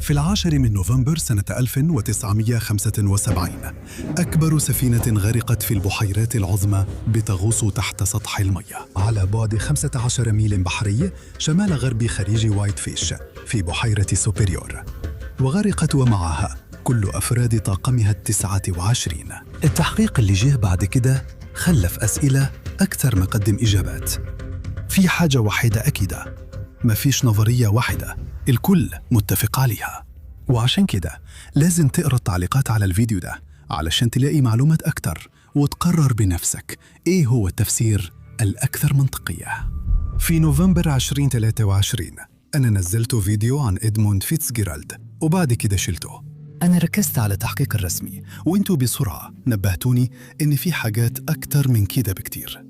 في 10 من نوفمبر سنة 1975 أكبر سفينة غرقت في البحيرات العظمى بتغوص تحت سطح المياه على بعد 15 ميل بحري شمال غرب خليج وايت فيش في بحيرة سوبريور، وغرقت ومعها كل أفراد طاقمها 29. التحقيق اللي جه بعد كده خلف أسئلة أكثر ما قدم إجابات. في حاجة واحدة أكيدة، ما فيش نظرية واحدة الكل متفق عليها، وعشان كده لازم تقرأ التعليقات على الفيديو ده علشان تلاقي معلومات أكتر وتقرر بنفسك إيه هو التفسير الأكثر منطقية. في نوفمبر 2023 أنا نزلت فيديو عن إدموند فيتزجيرالد وبعد كده شلته. أنا ركزت على التحقيق الرسمي وإنتوا بسرعة نبهتوني إن في حاجات أكتر من كده بكتير.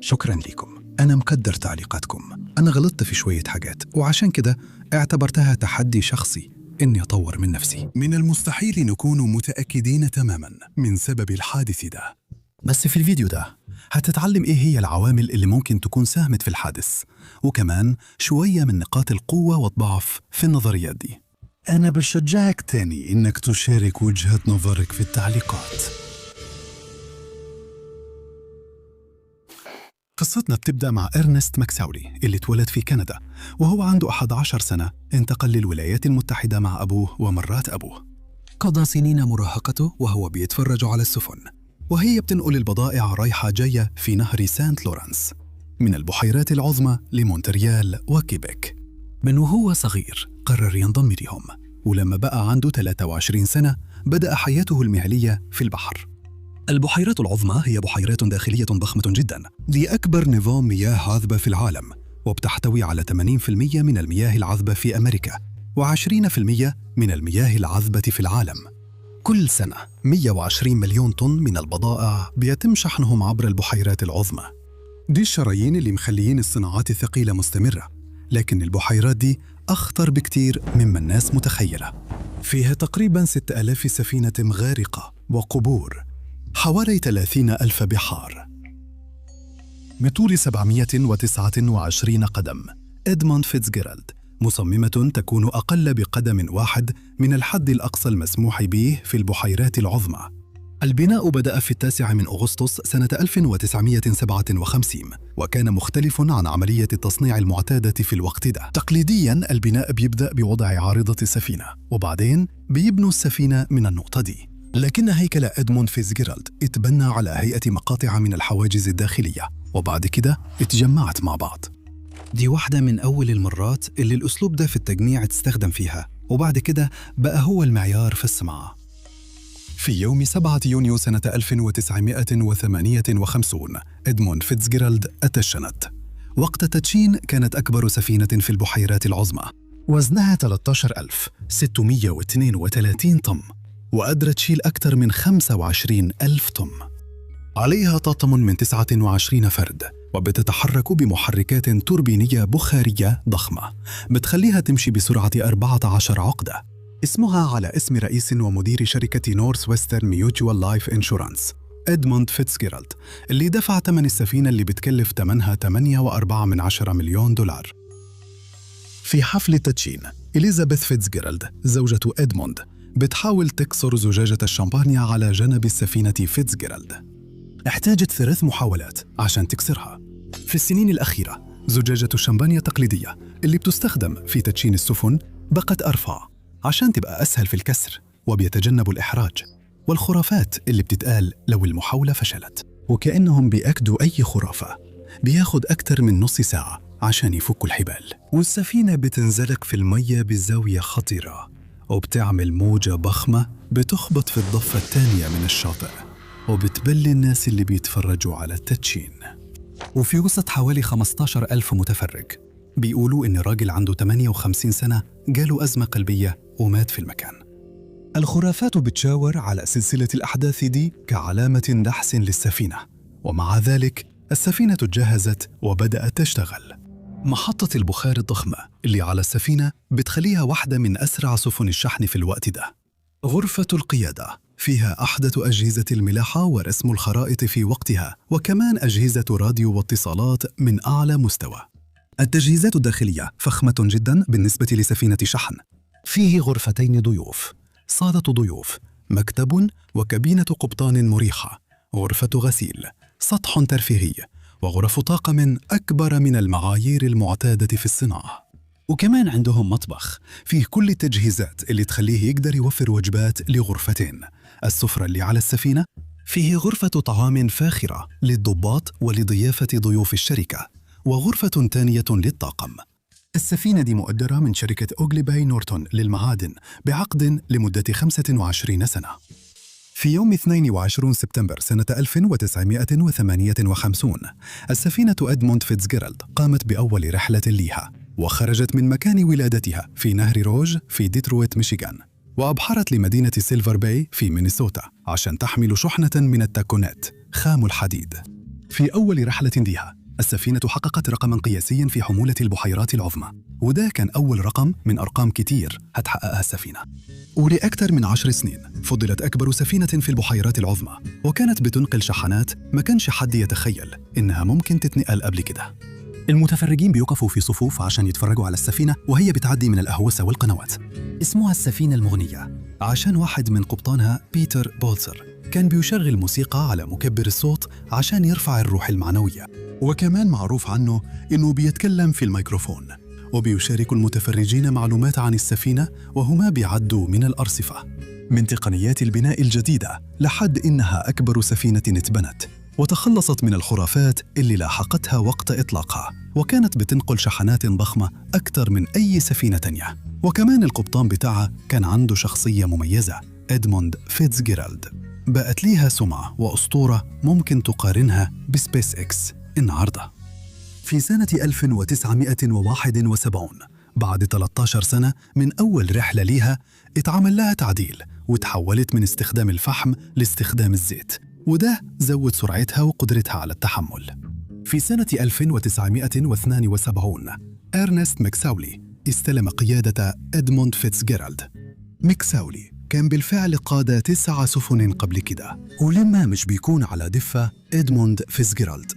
شكراً لكم، أنا مقدر تعليقاتكم. أنا غلطت في شوية حاجات وعشان كده اعتبرتها تحدي شخصي إني أطور من نفسي. من المستحيل نكون متأكدين تماماً من سبب الحادث ده، بس في الفيديو ده هتتعلم إيه هي العوامل اللي ممكن تكون ساهمت في الحادث، وكمان شوية من نقاط القوة والضعف في النظريات دي. أنا بشجعك تاني إنك تشارك وجهة نظرك في التعليقات. قصتنا بتبدأ مع إرنست ماكساوري اللي اتولد في كندا، وهو عنده 11 سنة انتقل للولايات المتحدة مع أبوه ومرات أبوه. قضى سنين مراهقته وهو بيتفرج على السفن وهي بتنقل البضائع رايحة جاية في نهر سانت لورانس من البحيرات العظمى لمونتريال وكيبك. من وهو صغير قرر ينضم لهم، ولما بقى عنده 23 سنة بدأ حياته المهنية في البحر. البحيرات العظمى هي بحيرات داخلية ضخمة جدا، دي أكبر نظام مياه عذبة في العالم، وبتحتوي على 80% من المياه العذبة في أمريكا و20% من المياه العذبة في العالم. كل سنة 120 مليون طن من البضائع بيتم شحنهم عبر البحيرات العظمى. دي الشرايين اللي مخليين الصناعات الثقيلة مستمرة، لكن البحيرات دي أخطر بكتير مما الناس متخيلة. فيها تقريباً 6000 سفينة غارقة وقبور، حوالي 30,000 بحار. بطول 729 قدم، إدموند فيتزجيرالد مصممة تكون أقل بقدم واحد من الحد الأقصى المسموح به في البحيرات العظمى. البناء بدأ في 9 من أغسطس سنة 1957 وكان مختلف عن عملية التصنيع المعتادة في الوقت ده. تقليدياً البناء بيبدأ بوضع عارضة السفينة وبعدين بيبنوا السفينة من النقطة دي، لكن هيكل إدموند فيتزجيرالد اتبنى على هيئة مقاطع من الحواجز الداخلية وبعد كده اتجمعت مع بعض. دي واحدة من أول المرات اللي الأسلوب ده في التجميع تستخدم فيها، وبعد كده بقى هو المعيار في الصناعة. في يوم 7 يونيو سنة 1958 إدموند فيتزجيرالد اتشنت. وقت التدشين كانت أكبر سفينة في البحيرات العظمى، وزنها 13,632 طن، وقدرت تشيل أكثر من 25,000 طن. عليها طاقم من 29 فرد، وبتتحرك بمحركات توربينية بخارية ضخمة بتخليها تمشي بسرعة 14 عقدة. اسمها على اسم رئيس ومدير شركة نورث ويسترن ميوتشوال لايف انشورانس، إدموند فيتزجيرالد، اللي دفع ثمن السفينة اللي بتكلف ثمنها 8.4 مليون دولار. في حفل التدشين، إليزابيث فيتزجيرالد زوجة إدموند بتحاول تكسر زجاجة الشامبانيا على جانب السفينة فيتزجيرالد. احتاجت 3 محاولات عشان تكسرها. في السنين الأخيرة زجاجة الشامبانيا التقليدية اللي بتستخدم في تدشين السفن بقت أرفع عشان تبقى أسهل في الكسر، وبيتجنبوا الإحراج والخرافات اللي بتتقال لو المحاولة فشلت. وكأنهم بيأكدوا أي خرافة بياخد أكتر من نص ساعة عشان يفكوا الحبال، والسفينة بتنزلق في المية بزاوية خطيرة وبتعمل موجة ضخمة بتخبط في الضفة الثانية من الشاطئ وبتبلي الناس اللي بيتفرجوا على التدشين. وفي وسط حوالي 15,000 متفرج بيقولوا إن راجل عنده 58 سنة جاله أزمة قلبية ومات في المكان. الخرافات بتشاور على سلسلة الأحداث دي كعلامة نحس للسفينة، ومع ذلك السفينة جهزت وبدأت تشتغل. محطة البخار الضخمة اللي على السفينة بتخليها واحدة من أسرع سفن الشحن في الوقت ده. غرفة القيادة فيها أحدث أجهزة الملاحة ورسم الخرائط في وقتها، وكمان أجهزة راديو واتصالات من أعلى مستوى. التجهيزات الداخلية فخمة جدا بالنسبة لسفينة شحن. فيه غرفتين ضيوف، صالة ضيوف، مكتب وكابينة قبطان مريحة، غرفة غسيل، سطح ترفيهي، وغرف طاقم أكبر من المعايير المعتادة في الصناعة. وكمان عندهم مطبخ فيه كل التجهيزات اللي تخليه يقدر يوفر وجبات لغرفتين. السفرة اللي على السفينة فيه غرفة طعام فاخرة للضباط ولضيافة ضيوف الشركة، وغرفة تانية للطاقم. السفينة دي مؤجرة من شركة أوغليباي نورتون للمعادن بعقد لمدة 25 سنة. في يوم 22 سبتمبر سنة 1958 السفينة إدموند فيتزجيرالد قامت بأول رحلة ليها، وخرجت من مكان ولادتها في نهر روج في ديترويت ميشيغان، وأبحرت لمدينة سيلفر باي في مينيسوتا عشان تحمل شحنة من التاكونات خام الحديد. في أول رحلة ليها السفينة حققت رقماً قياسياً في حمولة البحيرات العظمى، وده كان أول رقم من أرقام كتير هتحققها السفينة. ولأكثر من 10 سنين فضلت أكبر سفينة في البحيرات العظمى، وكانت بتنقل شحنات ما كانش حد يتخيل إنها ممكن تتنقل قبل كده. المتفرجين بيقفوا في صفوف عشان يتفرجوا على السفينة وهي بتعدي من الأهوسة والقنوات. اسمها السفينة المغنية عشان واحد من قبطانها بيتر بولسر كان بيشغل موسيقى على مكبر الصوت عشان يرفع الروح المعنوية، وكمان معروف عنه إنه بيتكلم في الميكروفون وبيشارك المتفرجين معلومات عن السفينة وهما بيعدوا من الأرصفة. من تقنيات البناء الجديدة لحد إنها أكبر سفينة اتبنت، وتخلصت من الخرافات اللي لاحقتها وقت إطلاقها، وكانت بتنقل شحنات ضخمة أكثر من أي سفينة تانية. وكمان القبطان بتاعها كان عنده شخصية مميزة، إدموند فيتزجيرالد، بقت ليها سمعة وأسطورة ممكن تقارنها بسبيس إكس النهاردة. في سنة 1971 بعد 13 سنة من أول رحلة ليها اتعمل لها تعديل وتحولت من استخدام الفحم لاستخدام الزيت، وده زود سرعتها وقدرتها على التحمل. في سنة 1972 إرنست ماكساولي استلم قيادة إدموند فيتزجيرالد. ماكساولي كان بالفعل قاد 9 سفن قبل كده، ولما مش بيكون على دفة إدموند فيتزجيرالد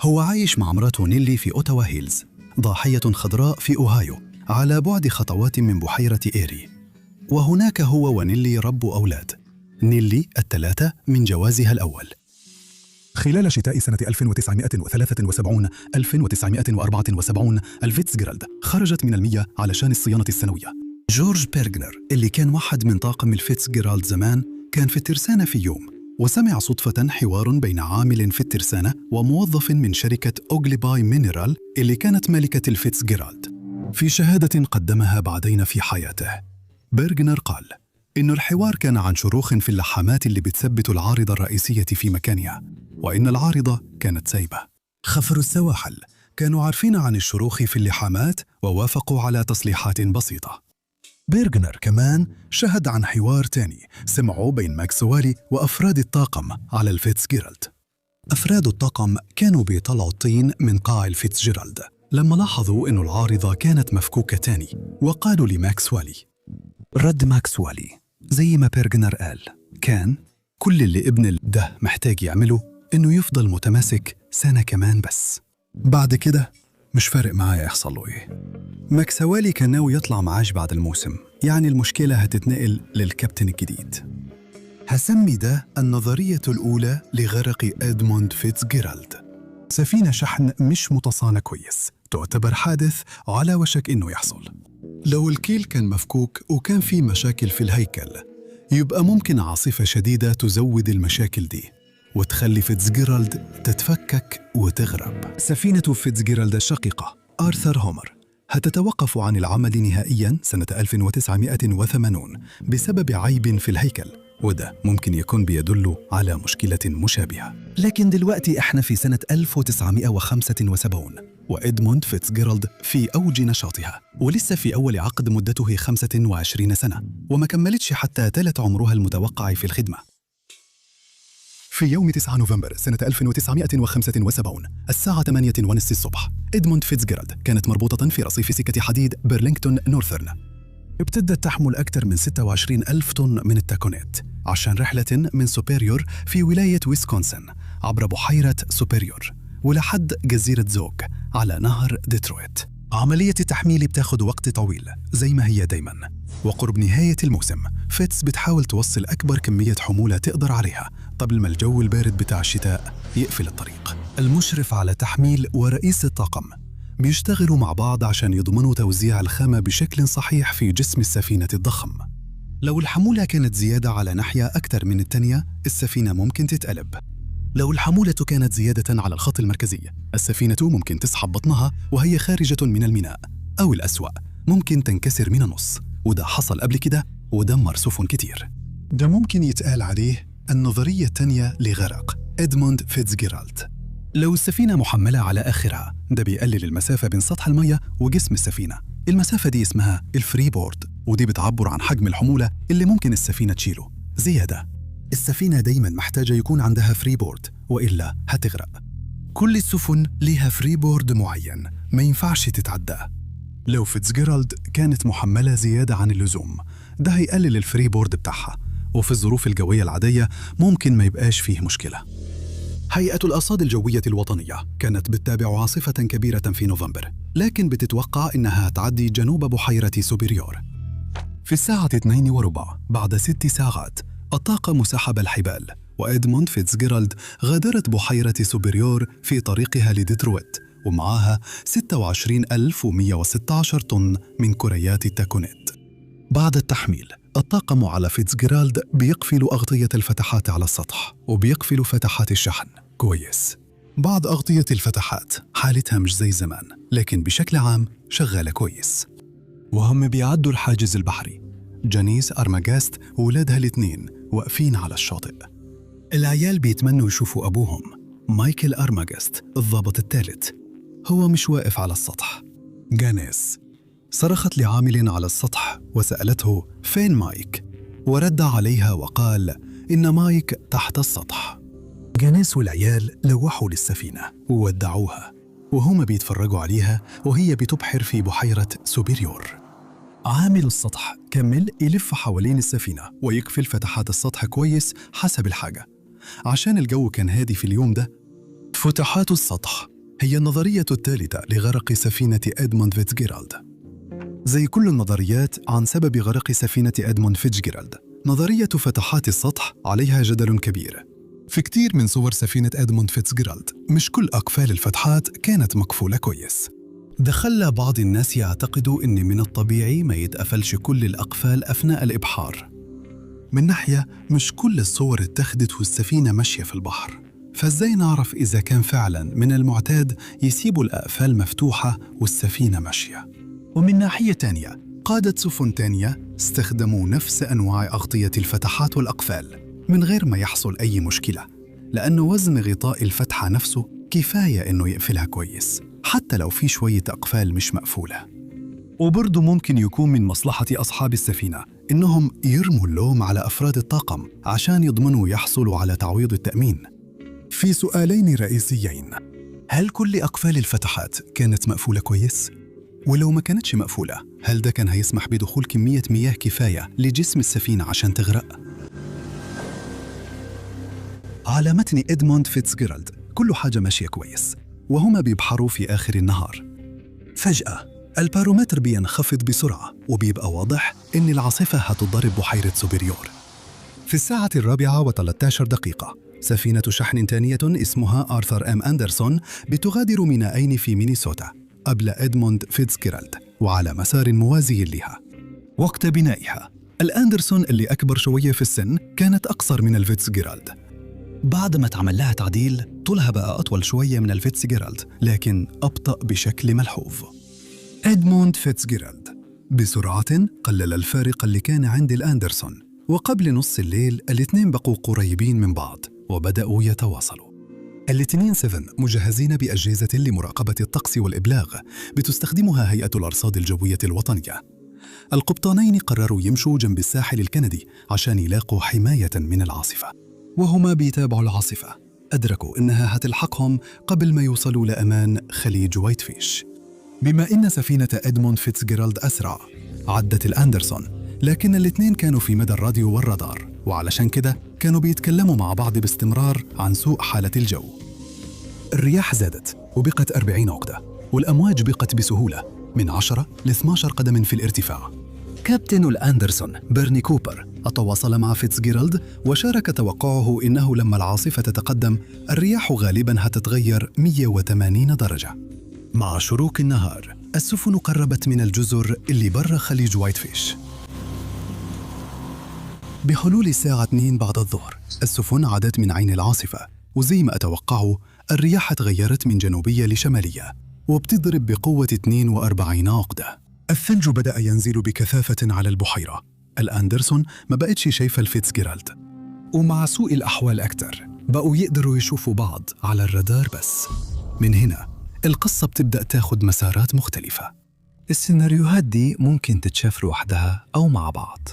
هو عايش مع مراته نيلي في أوتاوا هيلز، ضاحية خضراء في أوهايو على بعد خطوات من بحيرة إيري. وهناك هو ونيلي ربوا أولاد، نيلي الثلاثة من جوازها الأول. خلال شتاء سنة 1973 الفيتزجيرالد خرجت من المياه علشان الصيانة السنوية. جورج بيرغنر اللي كان واحد من طاقم الفيتزجيرالد زمان كان في الترسانة في يوم، وسمع صدفة حوار بين عامل في الترسانة وموظف من شركة أوغليباي مينرال اللي كانت مالكة الفيتزجيرالد. في شهادة قدمها بعدين في حياته، بيرغنر قال إن الحوار كان عن شروخ في اللحامات اللي بتثبت العارضة الرئيسية في مكانها، وإن العارضة كانت سايبة. خفر السواحل كانوا عارفين عن الشروخ في اللحامات ووافقوا على تصليحات بسيطة. بيرغنر كمان شهد عن حوار تاني سمعوا بين ماكسوالي وأفراد الطاقم على الفيتزجيرالد. أفراد الطاقم كانوا بيطلعوا الطين من قاع الفيتزجيرالد لما لاحظوا إنه العارضة كانت مفكوكة تاني، وقالوا لماكسوالي. رد ماكسوالي زي ما بيرغنر قال، كان كل اللي ابن ده محتاج يعمله إنه يفضل متماسك سنة كمان بس، بعد كده مش فارق معايا يحصل له إيه. ماكسوالي كان ناوي يطلع معاش بعد الموسم، يعني المشكلة هتتنقل للكابتن الجديد. هسمي ده النظرية الأولى لغرق إدموند فيتزجيرالد. سفينة شحن مش متصانة كويس تعتبر حادث على وشك إنه يحصل. لو الكيل كان مفكوك وكان في مشاكل في الهيكل، يبقى ممكن عاصفة شديدة تزود المشاكل دي وتخلي فيتزجيرالد تتفكك وتغرب. سفينة فيتزجيرالد الشقيقة آرثر هومر هتتوقف عن العمل نهائياً سنة 1980 بسبب عيب في الهيكل، وده ممكن يكون بيدل على مشكلة مشابهة. لكن دلوقتي احنا في سنة 1975 وإدموند فيتزجيرالد في أوج نشاطها، ولسه في أول عقد مدته 25 سنة وما كملتش حتى ثلث عمرها المتوقع في الخدمة. في يوم 9 نوفمبر سنة 1975 الساعة 8:30 الصبح إدموند فيتزجيرالد كانت مربوطة في رصيف سكة حديد برلينغتون نورثرن. ابتدت تحمل أكثر من 26,000 طن من التاكونات عشان رحلة من سوبيريور في ولاية ويسكونسن عبر بحيرة سوبيريور ولحد جزيرة زوج على نهر ديترويت. عملية التحميل بتاخد وقت طويل زي ما هي دايما، وقرب نهاية الموسم فيتز بتحاول توصل أكبر كمية حمولة تقدر عليها قبل ما الجو البارد بتاع الشتاء يقفل الطريق. المشرف على تحميل ورئيس الطاقم بيشتغلوا مع بعض عشان يضمنوا توزيع الخامة بشكل صحيح في جسم السفينة الضخم. لو الحمولة كانت زيادة على ناحية أكثر من التانية، السفينة ممكن تتقلب. لو الحمولة كانت زيادة على الخط المركزي، السفينة ممكن تسحب بطنها وهي خارجة من الميناء، أو الأسوأ ممكن تنكسر من النص، وده حصل قبل كده ودمر سفن كتير. ده ممكن يتقال عليه النظرية الثانية لغرق إدموند فيتزجيرالد. لو السفينة محملة على آخرها، ده بيقلل المسافة بين سطح المية وجسم السفينة. المسافة دي اسمها الفري بورد، ودي بتعبر عن حجم الحمولة اللي ممكن السفينة تشيله زيادة. السفينة دايماً محتاجة يكون عندها فري بورد، وإلا هتغرق. كل السفن ليها فري بورد معين ما ينفعش تتعداه. لو فيتزجيرالد كانت محملة زيادة عن اللزوم، ده هيقلل الفري بورد بتاعها، وفي الظروف الجوية العادية ممكن ما يبقاش فيه مشكلة. هيئة الأرصاد الجوية الوطنية كانت بتتابع عاصفة كبيرة في نوفمبر، لكن بتتوقع إنها تعدي جنوب بحيرة سوبريور. في الساعة 2:15 بعد 6 ساعات، الطاقم سحب الحبال، وإدموند فيتزجيرالد غادرت بحيرة سوبريور في طريقها لديترويت، ومعها 26,116 طن من كريات التاكونيت. بعد التحميل، الطاقم على فيتزجيرالد بيقفل أغطية الفتحات على السطح، وبيقفل فتحات الشحن كويس. بعض أغطية الفتحات حالتها مش زي زمان، لكن بشكل عام شغالة كويس. وهم بيعدوا الحاجز البحري، جانيس أرماغاست وولادها الاثنين واقفين على الشاطئ. العيال بيتمنوا يشوفوا أبوهم، مايكل أرماغاست الضابط الثالث. هو مش واقف على السطح. جانيس صرخت لعامل على السطح وسألته فين مايك، ورد عليها وقال إن مايك تحت السطح. جانيس والعيال لوحوا للسفينة وودعوها، وهم بيتفرجوا عليها وهي بتبحر في بحيرة سوبريور. عامل السطح كمل يلف حوالين السفينة ويقفل فتحات السطح كويس حسب الحاجة، عشان الجو كان هادي في اليوم ده. فتحات السطح هي النظرية الثالثة لغرق سفينة إدموند فيتزجيرالد. زي كل النظريات عن سبب غرق سفينة إدموند فيتزجيرالد، نظرية فتحات السطح عليها جدل كبير. في كتير من صور سفينة إدموند فيتزجيرالد مش كل أقفال الفتحات كانت مقفولة كويس. ده خلى بعض الناس يعتقدوا إن من الطبيعي ما يتقفلش كل الأقفال أثناء الإبحار. من ناحية مش كل الصور اتخذت والسفينة ماشية في البحر، فإزاي نعرف إذا كان فعلاً من المعتاد يسيبوا الأقفال مفتوحة والسفينة ماشية؟ ومن ناحية تانية، قادة سفن تانية استخدموا نفس أنواع أغطية الفتحات والأقفال من غير ما يحصل أي مشكلة، لأن وزن غطاء الفتحة نفسه كفاية إنه يقفلها كويس حتى لو في شوية أقفال مش مقفولة. وبرضه ممكن يكون من مصلحة أصحاب السفينة إنهم يرموا اللوم على أفراد الطاقم عشان يضمنوا يحصلوا على تعويض التأمين. في سؤالين رئيسيين: هل كل أقفال الفتحات كانت مقفولة كويس؟ ولو ما كانتش مقفولة، هل ده كان هيسمح بدخول كمية مياه كفاية لجسم السفينة عشان تغرق؟ على متن إدموند فيتزجيرالد كل حاجة ماشية كويس، وهما بيبحروا في آخر النهار. فجأة البارومتر بينخفض بسرعة، وبيبقى واضح إن العاصفة هتضرب بحيرة سوبريور. في الساعة 4:13 سفينة شحن تانية اسمها آرثر إم أندرسون بتغادر ميناءين في مينيسوتا قبل إدموند فيتزجيرالد وعلى مسار موازي لها. وقت بنائها، الأندرسون اللي أكبر شوية في السن كانت أقصر من الفيتزجيرالد. بعد ما اتعمل لها تعديل، طولها بقى أطول شوية من الفيتزجيرالد، لكن أبطأ بشكل ملحوظ. إدموند فيتزجيرالد بسرعة قلل الفارق اللي كان عند الأندرسون، وقبل نص الليل الاثنين بقوا قريبين من بعض وبدأوا يتواصلوا. الاثنين 7 مجهزين بأجهزة لمراقبة الطقس والإبلاغ بتستخدمها هيئة الأرصاد الجوية الوطنية. القبطانين قرروا يمشوا جنب الساحل الكندي عشان يلاقوا حماية من العاصفة. وهما بيتابعوا العاصفة، أدركوا إنها هتلحقهم قبل ما يوصلوا لأمان خليج وايتفيش. بما إن سفينة إدموند فيتزجيرالد أسرع، عدت الأندرسون، لكن الاثنين كانوا في مدى الراديو والرادار، وعلشان كده كانوا بيتكلموا مع بعض باستمرار عن سوء حالة الجو. الرياح زادت وبقت 40 عقدة، والأمواج بقت بسهولة من 10 ل 12 قدم في الارتفاع. كابتن الأندرسون بيرني كوبر تواصل مع فيتزجيرالد وشارك توقعه إنه لما العاصفة تتقدم الرياح غالباً هتتغير 180 درجة. مع شروق النهار السفن قربت من الجزر اللي برا خليج وايتفيش. بحلول الساعة 2 بعد الظهر السفن عادت من عين العاصفة، وزي ما أتوقعوا الرياح تغيرت من جنوبية لشمالية وبتضرب بقوة 42 عقدة. الثلج بدأ ينزل بكثافة على البحيرة. الأندرسون ما بقتش شايفة الفيتزجيرالد، ومع سوء الأحوال أكتر بقوا يقدروا يشوفوا بعض على الرادار بس. من هنا القصة بتبدأ تاخد مسارات مختلفة. السيناريوهات دي ممكن تتشاف لوحدها أو مع بعض.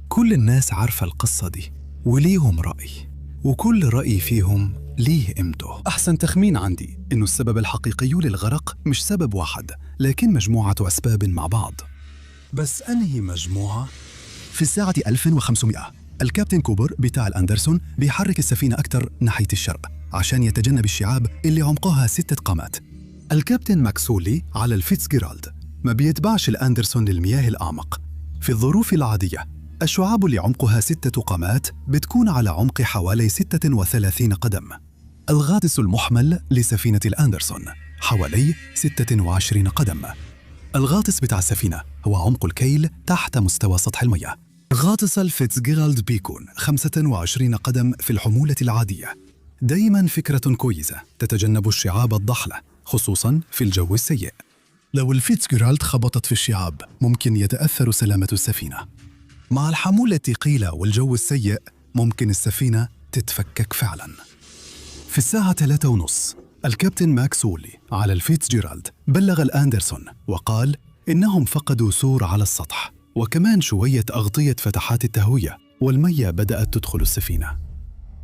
كل الناس عارفة القصة دي وليهم رأي، وكل رأي فيهم ليه قيمته. أحسن تخمين عندي إنه السبب الحقيقي للغرق مش سبب واحد، لكن مجموعة أسباب مع بعض. بس أنهي مجموعة؟ في الساعة 1500 الكابتن كوبر بتاع الأندرسون بيحرك السفينة أكتر ناحية الشرق عشان يتجنب الشعاب اللي عمقها 6 قامات. الكابتن ماكسولي على الفيتزجيرالد ما بيتبعش الأندرسون للمياه الأعمق. في الظروف العادية الشعاب اللي عمقها 6 قامات بتكون على عمق حوالي 36 قدم. الغاطس المحمل لسفينة الأندرسون حوالي 26 قدم. الغاطس بتاع السفينة هو عمق الكيل تحت مستوى سطح المياه. غاطس الفيتزجيرالد بيكون 25 قدم في الحمولة العادية. دايماً فكرة كويسة تتجنب الشعاب الضحلة خصوصاً في الجو السيء. لو الفيتزجيرالد خبطت في الشعاب ممكن يتأثر سلامة السفينة. مع الحمولة الثقيلة والجو السيء ممكن السفينة تتفكك فعلاً. في الساعة 3:30 الكابتن ماكسولي على الفيتزجيرالد بلغ الأندرسون وقال إنهم فقدوا سور على السطح وكمان شوية أغطية فتحات التهوية، والمية بدأت تدخل السفينة.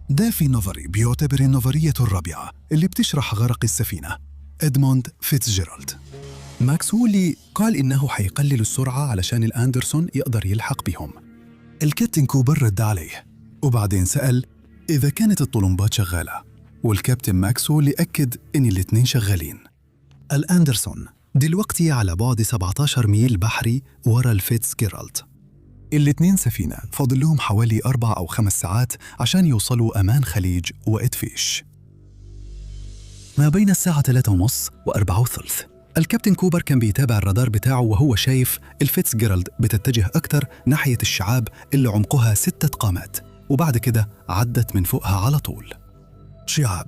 ده في نظري بيعتبر النظرية الرابعة اللي بتشرح غرق السفينة. إدموند فيتزجيرالد. ماكسولي قال إنه حيقلل السرعة علشان الأندرسون يقدر يلحق بهم. الكابتن كوبر رد عليه وبعدين سأل إذا كانت الطلمبات شغالة، والكابتن ماكسولي أكد إن الاتنين شغالين. الأندرسون دلوقتي على بعد 17 ميل بحري ورا الفيتزجيرالد. الاتنين سفينة فاضل لهم حوالي 4 أو 5 ساعات عشان يوصلوا أمان خليج وإدفيش. ما بين الساعة 3:30 و4:30 الكابتن كوبر كان بيتابع الرادار بتاعه وهو شايف الفيتزجيرالد بتتجه أكتر ناحية الشعاب اللي عمقها 6 قامات، وبعد كده عدت من فوقها على طول. شعاب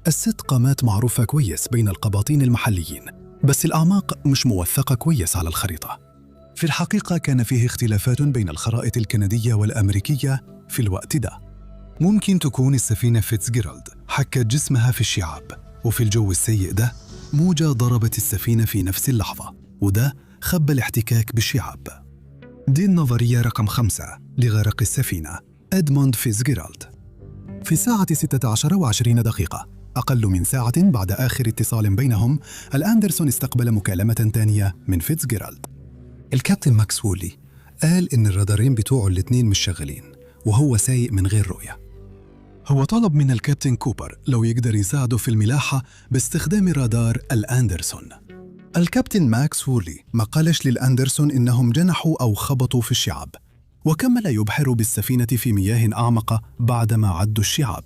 ال6 قامات معروفة كويس بين القباطين المحليين، بس الأعماق مش موثقة كويس على الخريطة. في الحقيقة كان فيه اختلافات بين الخرائط الكندية والأمريكية في الوقت ده. ممكن تكون السفينة فيتزجيرالد حكت جسمها في الشعاب، وفي الجو السيء ده موجة ضربت السفينة في نفس اللحظة، وده خبى الاحتكاك بالشعاب. دي النظرية رقم 5 لغرق السفينة. إدموند فيتزجيرالد. في الساعة 16:20 أقل من ساعة بعد آخر اتصال بينهم، الأندرسون استقبل مكالمة تانية من فيتزجيرالد. الكابتن ماكسولي قال إن الرادارين بتوعه الاتنين مش شغالين وهو سايق من غير رؤية. هو طلب من الكابتن كوبر لو يقدر يساعده في الملاحة باستخدام رادار الأندرسون. الكابتن ماكسولي ما قالش للأندرسون إنهم جنحوا أو خبطوا في الشعاب، وكمل يبحر بالسفينة في مياه أعمق بعدما عدوا الشعاب.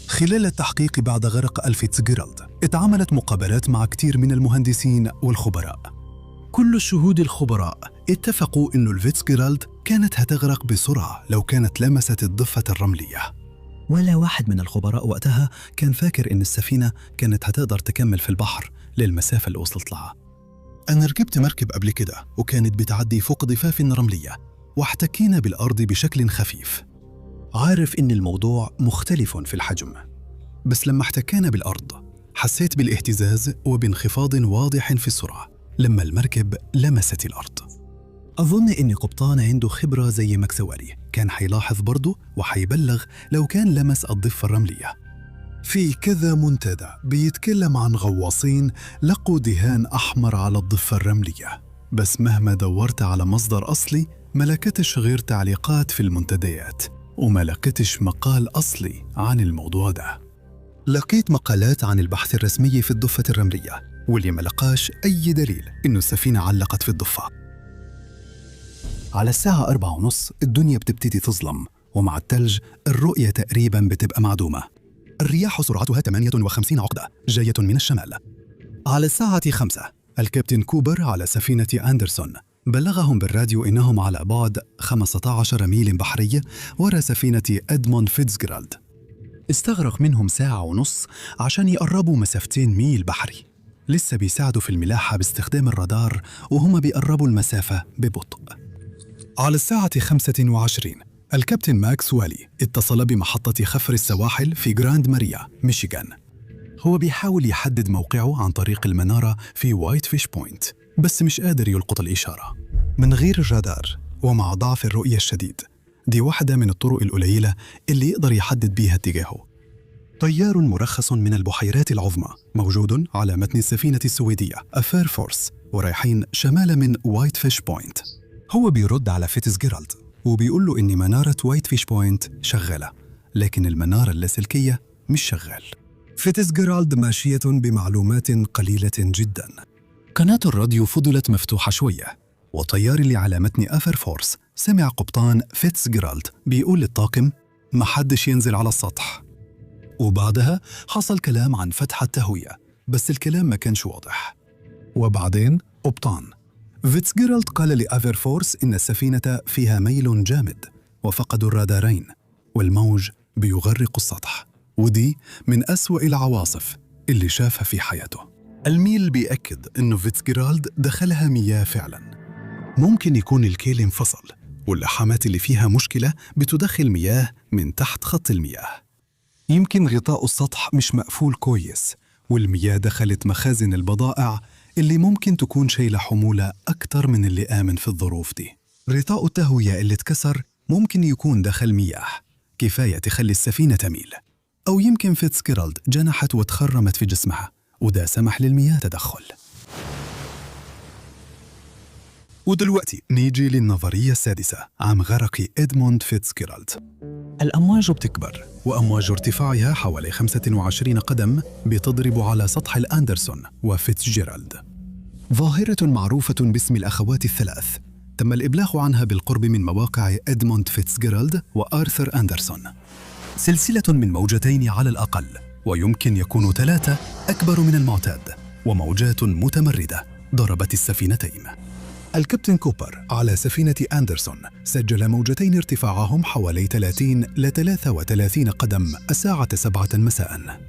خلال التحقيق بعد غرق الفيتزجيرالد اتعملت مقابلات مع كتير من المهندسين والخبراء. كل الشهود الخبراء اتفقوا إنه الفيتزجيرالد كانت هتغرق بسرعة لو كانت لمست الضفة الرملية. ولا واحد من الخبراء وقتها كان فاكر إن السفينة كانت هتقدر تكمل في البحر للمسافة اللي وصلت لها. أنا ركبت مركب قبل كده وكانت بتعدي فوق ضفاف رملية، واحتكينا بالأرض بشكل خفيف. عارف إن الموضوع مختلف في الحجم، بس لما احتكينا بالأرض حسيت بالاهتزاز وبانخفاض واضح في السرعة لما المركب لمست الأرض. أظن إن قبطان عنده خبرة زي مكسوالي كان حيلاحظ برضه وحيبلغ لو كان لمس الضفة الرملية. في كذا منتدى بيتكلم عن غواصين لقوا دهان أحمر على الضفة الرملية، بس مهما دورت على مصدر أصلي ما لقيتش غير تعليقات في المنتديات، وما لقيتش مقال أصلي عن الموضوع ده. لقيت مقالات عن البحث الرسمي في الضفة الرملية، واللي ما لقاش أي دليل إنه السفينة علقت في الضفة. على الساعة 4:30 الدنيا بتبتدي تظلم، ومع الثلج الرؤية تقريباً بتبقى معدومة. الرياح سرعتها 58 عقدة جاية من الشمال. على الساعة 5 الكابتن كوبر على سفينة أندرسون بلغهم بالراديو إنهم على بعد 15 ميل بحري وراء سفينة إدموند فيتزجيرالد. استغرق منهم 1.5 ساعة عشان يقربوا مسافتين ميل بحري. لسه بيساعدوا في الملاحة باستخدام الرادار وهم بيقربوا المسافة ببطء. على الساعة 25 الكابتن ماكس والي اتصل بمحطة خفر السواحل في جراند ماريا، ميشيغان. هو بيحاول يحدد موقعه عن طريق المنارة في وايت فيش بوينت، بس مش قادر يلقط الإشارة. من غير الرادار ومع ضعف الرؤية الشديد، دي واحدة من الطرق القليلة اللي يقدر يحدد بيها اتجاهه. طيار مرخص من البحيرات العظمى موجود على متن السفينة السويدية أفير فورس ورايحين شمال من وايت فيش بوينت. هو بيرد على فيتزجيرالد وبيقول له إن منارة وايت فيش بوينت شغالة، لكن المنارة اللاسلكية مش شغال. فيتزجيرالد ماشية بمعلومات قليلة جدا. قناة الراديو فضلت مفتوحة شوية، والطيار اللي على متن أفير فورس سمع قبطان فيتزجيرالد بيقول للطاقم محدش ينزل على السطح. وبعدها حصل كلام عن فتح التهوية، بس الكلام ما كانش واضح. وبعدين قبطان فيتزجيرالد قال لأفير فورس إن السفينة فيها ميل جامد وفقدوا الرادارين والموج بيغرق السطح، ودي من أسوأ العواصف اللي شافها في حياته. الميل بيأكد إنه فيتزجيرالد دخلها مياه فعلاً. ممكن يكون الكيل انفصل واللحامات اللي فيها مشكلة بتدخل مياه من تحت خط المياه. يمكن غطاء السطح مش مقفول كويس والمياه دخلت مخازن البضائع اللي ممكن تكون شايلة حمولة أكتر من اللي آمن في الظروف دي. غطاء التهوية اللي اتكسر ممكن يكون دخل مياه كفاية تخلي السفينة تميل، أو يمكن فيتزجيرالد جنحت وتخرمت في جسمها وده سمح للمياه تدخل. ودلوقتي نيجي للنظرية السادسة عن غرق إدموند فيتزجيرالد. الأمواج بتكبر، وأمواج ارتفاعها حوالي 25 قدم بتضرب على سطح الأندرسون وفيتزجيرالد. ظاهرة معروفة باسم الأخوات الثلاث تم الإبلاغ عنها بالقرب من مواقع إدموند فيتزجيرالد وآرثر أندرسون. سلسلة من موجتين على الأقل، ويمكن يكون 3 أكبر من المعتاد، وموجات متمردة ضربت السفينتين. الكابتن كوبر على سفينة أندرسون سجل موجتين ارتفاعهم حوالي 30 ل 33 قدم الساعة 7 مساء.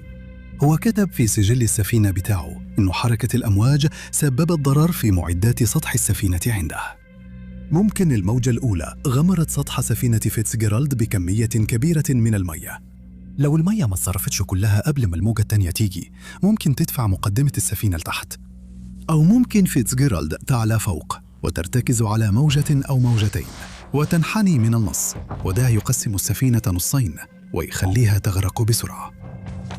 هو كتب في سجل السفينة بتاعه إنه حركة الأمواج سببت ضرر في معدات سطح السفينة عنده. ممكن الموجة الأولى غمرت سطح سفينة فيتزجيرالد بكمية كبيرة من المياه. لو المياه ما اتصرفتش كلها قبل ما الموجة التانية تيجي، ممكن تدفع مقدمة السفينة لتحت. أو ممكن فيتزجيرالد تعلى فوق وترتكز على موجة أو موجتين وتنحني من النص، وده يقسم السفينة نصين ويخليها تغرق بسرعة.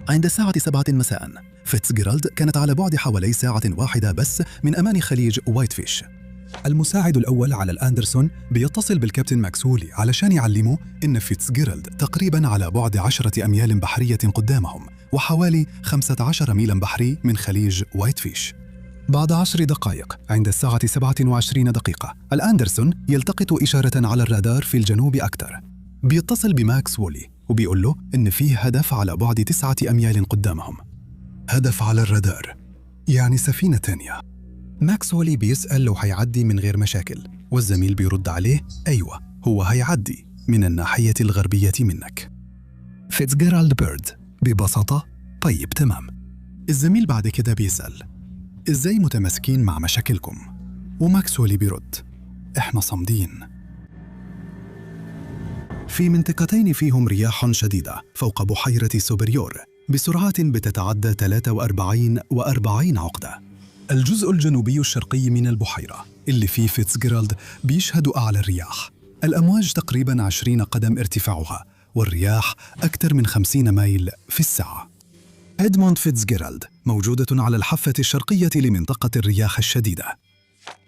عند الساعة 7 مساء فيتزجيرالد كانت على بعد حوالي ساعة واحدة بس من أمان خليج وايت فيش. المساعد الأول على الأندرسون بيتصل بالكابتن ماكسولي علشان يعلمه إن فيتزجيرالد تقريباً على بعد 10 أميال بحرية قدامهم وحوالي 15 ميلاً بحري من خليج وايت فيش. بعد 10 دقائق عند الساعة 27 دقيقة الأندرسون يلتقط إشارة على الرادار في الجنوب أكثر. بيتصل بماكس وولي وبيقول له إن فيه هدف على بعد 9 أميال قدامهم. هدف على الرادار يعني سفينة تانية. ماكس وولي بيسأل لو هيعدي من غير مشاكل، والزميل بيرد عليه أيوة هو هيعدي من الناحية الغربية منك. فيتزجيرالد بيرد ببساطة طيب تمام. الزميل بعد كده بيسأل إزاي متماسكين مع مشاكلكم؟ وماكس وولي بيرد إحنا صامدين. في منطقتين فيهم رياح شديدة فوق بحيرة سوبريور بسرعات بتتعدى 43 و40 عقدة. الجزء الجنوبي الشرقي من البحيرة اللي فيه فيتزجيرالد بيشهد أعلى الرياح. الأمواج تقريباً 20 قدم ارتفاعها، والرياح أكثر من 50 ميل في الساعة. إدموند فيتزجيرالد موجودة على الحافة الشرقية لمنطقة الرياح الشديدة.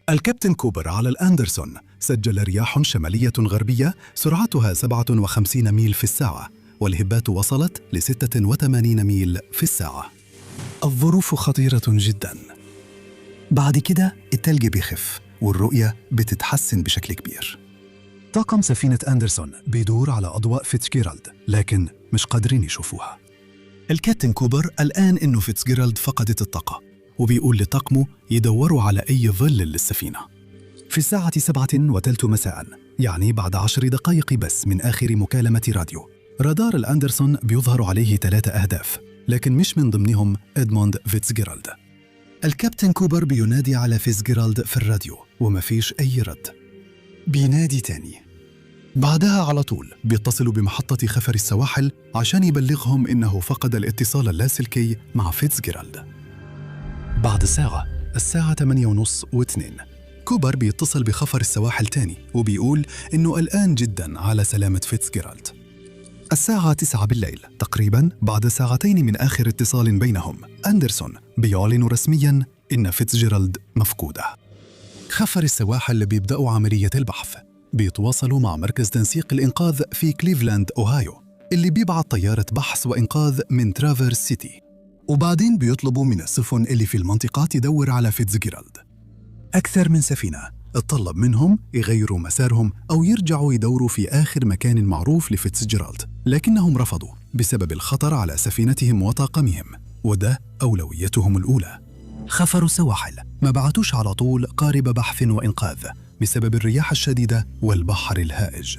الكابتن كوبر على الأندرسون سجل رياح شمالية غربية سرعتها 57 ميل في الساعة، والهبات وصلت ل 86 ميل في الساعة. الظروف خطيرة جداً. بعد كده التلج بيخف والرؤية بتتحسن بشكل كبير. طاقم سفينة أندرسون بيدور على أضواء فيتزجيرالد، لكن مش قادرين يشوفوها. الكابتن كوبر قلقان إنه فيتزجيرالد فقدت الطاقة، وبيقول لطاقمه يدوروا على أي ظل للسفينة. في الساعة 7:03 مساء، يعني بعد 10 دقائق بس من آخر مكالمة راديو، رادار الأندرسون بيظهر عليه 3 أهداف، لكن مش من ضمنهم إدموند فيتزجيرالد. الكابتن كوبر بينادي على فيتزجيرالد في الراديو وما فيش أي رد. بينادي تاني. بعدها على طول بيتصلوا بمحطة خفر السواحل عشان يبلغهم إنه فقد الاتصال اللاسلكي مع فيتزجيرالد. بعد ساعة، الساعة 8:30 و2، كوبر بيتصل بخفر السواحل تاني وبيقول إنه قلقان جداً على سلامة فيتزجيرالد. الساعة 9 بالليل تقريباً، بعد ساعتين من آخر اتصال بينهم، أندرسون بيعلن رسمياً إن فيتزجيرالد مفقودة. خفر السواحل بيبدأوا عملية البحث، بيتواصلوا مع مركز تنسيق الإنقاذ في كليفلاند أوهايو اللي بيبعت طيارة بحث وإنقاذ من ترافيرس سيتي، وبعدين بيطلبوا من السفن اللي في المنطقة تدور على فيتزجيرالد. أكثر من سفينة اتطلب منهم يغيروا مسارهم أو يرجعوا يدوروا في آخر مكان معروف لفيتزجيرالد، لكنهم رفضوا بسبب الخطر على سفينتهم وطاقمهم، وده أولويتهم الأولى. خفروا السواحل ما بعتوش على طول قارب بحث وإنقاذ بسبب الرياح الشديدة والبحر الهائج.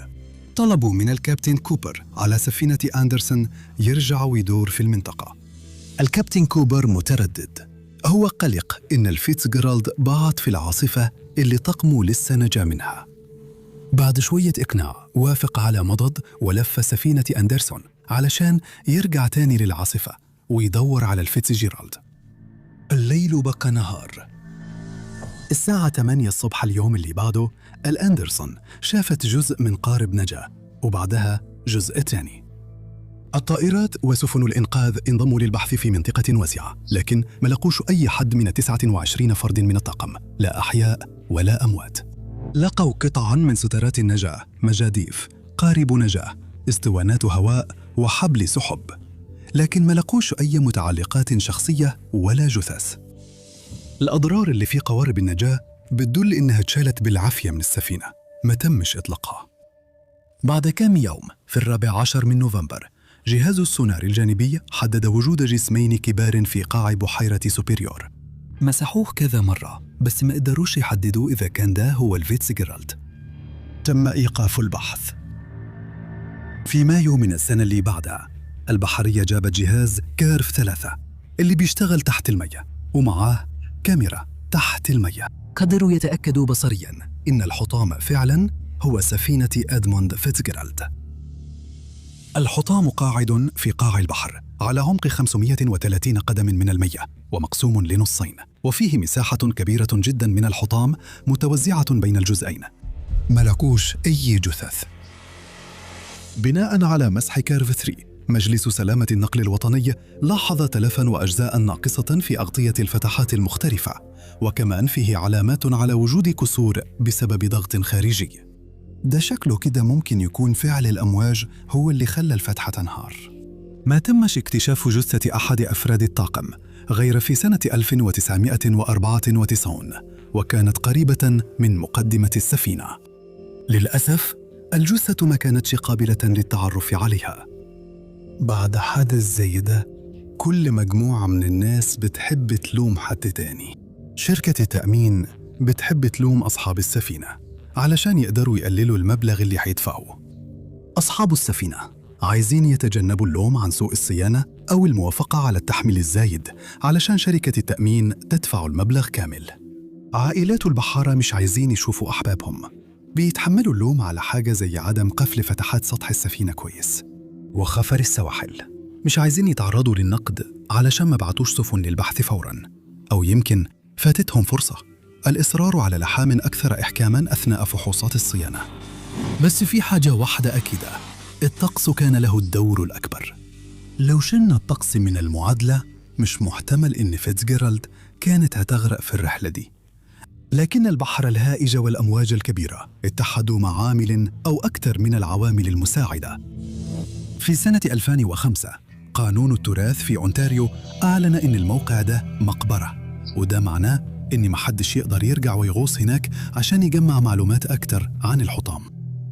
طلبوا من الكابتن كوبر على سفينة أندرسون يرجع ويدور في المنطقة. الكابتن كوبر متردد، هو قلق إن الفيتزجيرالد بعت في العاصفة اللي طقمه لسه نجا منها. بعد شوية إقناع وافق على مضض ولف سفينة أندرسون علشان يرجع تاني للعاصفة ويدور على الفيتزجيرالد. الليل بقى نهار. الساعة 8 الصبح اليوم اللي بعده، الأندرسون شافت جزء من قارب نجاة وبعدها جزء تاني. الطائرات وسفن الإنقاذ انضموا للبحث في منطقة واسعة، لكن ما لقوش أي حد من 29 فرد من الطاقم، لا أحياء ولا أموات. لقوا قطعاً من سترات النجاة، مجاديف، قارب نجاة، اسطوانات هواء وحبل سحب، لكن ما لقوش أي متعلقات شخصية ولا جثث. الأضرار اللي في قوارب النجاة بتدل إنها اتشالت بالعافية من السفينة، ما تمش إطلاقها. بعد كام يوم، في 14 من نوفمبر، جهاز السونار الجانبي حدد وجود جسمين كبار في قاع بحيرة سوبيريور. مسحوه كذا مرة بس ما قدروش يحددوا إذا كان ده هو الفيتزجيرالد. تم إيقاف البحث. في مايو من السنة اللي بعدها، البحرية جابت جهاز كيرف 3 اللي بيشتغل تحت المية ومعاه كاميرا تحت المية. قدروا يتأكدوا بصرياً إن الحطام فعلاً هو سفينة إدموند فيتزجيرالد. الحطام قاعد في قاع البحر على عمق 530 قدم من المياه ومقسوم لنصين، وفيه مساحة كبيرة جدا من الحطام متوزعة بين الجزئين. ملقوش أي جثث. بناء على مسح كيرف 3، مجلس سلامة النقل الوطني لاحظ تلفاً وأجزاء ناقصة في أغطية الفتحات المختلفة، وكمان فيه علامات على وجود كسور بسبب ضغط خارجي. ده شكله كده ممكن يكون فعل الأمواج هو اللي خلى الفتحة تنهار. ما تمش اكتشاف جثة أحد أفراد الطاقم غير في سنة 1994، وكانت قريبة من مقدمة السفينة. للأسف الجثة ما كانتش قابلة للتعرف عليها. بعد حدث زي ده، كل مجموعة من الناس بتحب تلوم حد تاني. شركة التأمين بتحب تلوم أصحاب السفينة علشان يقدروا يقللوا المبلغ اللي حيدفعوه. أصحاب السفينة عايزين يتجنبوا اللوم عن سوء الصيانة أو الموافقة على التحميل الزايد علشان شركة التأمين تدفع المبلغ كامل. عائلات البحارة مش عايزين يشوفوا أحبابهم، بيتحملوا اللوم على حاجة زي عدم قفل فتحات سطح السفينة كويس. وخفر السواحل مش عايزين يتعرضوا للنقد علشان ما بعتوش سفن للبحث فوراً، أو يمكن فاتتهم فرصة الإصرار على لحام أكثر إحكاماً أثناء فحوصات الصيانة. بس في حاجة واحدة أكيدة، الطقس كان له الدور الأكبر. لو شلنا الطقس من المعادلة، مش محتمل إن فيتزجيرالد كانت هتغرق في الرحلة دي. لكن البحر الهائج والأمواج الكبيرة اتحدوا مع عامل أو أكثر من العوامل المساعدة. في سنة 2005 قانون التراث في أونتاريو أعلن إن الموقع ده مقبرة، وده معناه إن محدش يقدر يرجع ويغوص هناك عشان يجمع معلومات أكتر عن الحطام.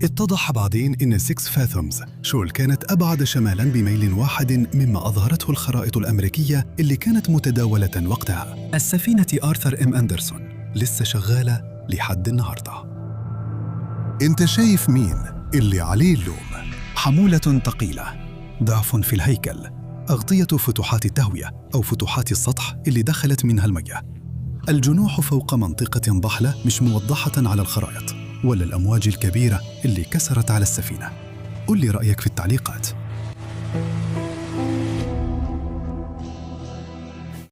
اتضح بعدين إن 6 فاثومز شول كانت أبعد شمالاً بميل واحد مما أظهرته الخرائط الأمريكية اللي كانت متداولة وقتها. السفينة آرثر إم أندرسون لسه شغالة لحد النهاردة. أنت شايف مين اللي عليه اللوم؟ حمولة ثقيلة، ضعف في الهيكل، أغطية فتحات التهوية أو فتحات السطح اللي دخلت منها المياه، الجنوح فوق منطقة ضحلة مش موضحة على الخرائط، ولا الأمواج الكبيرة اللي كسرت على السفينة. قل لي رأيك في التعليقات.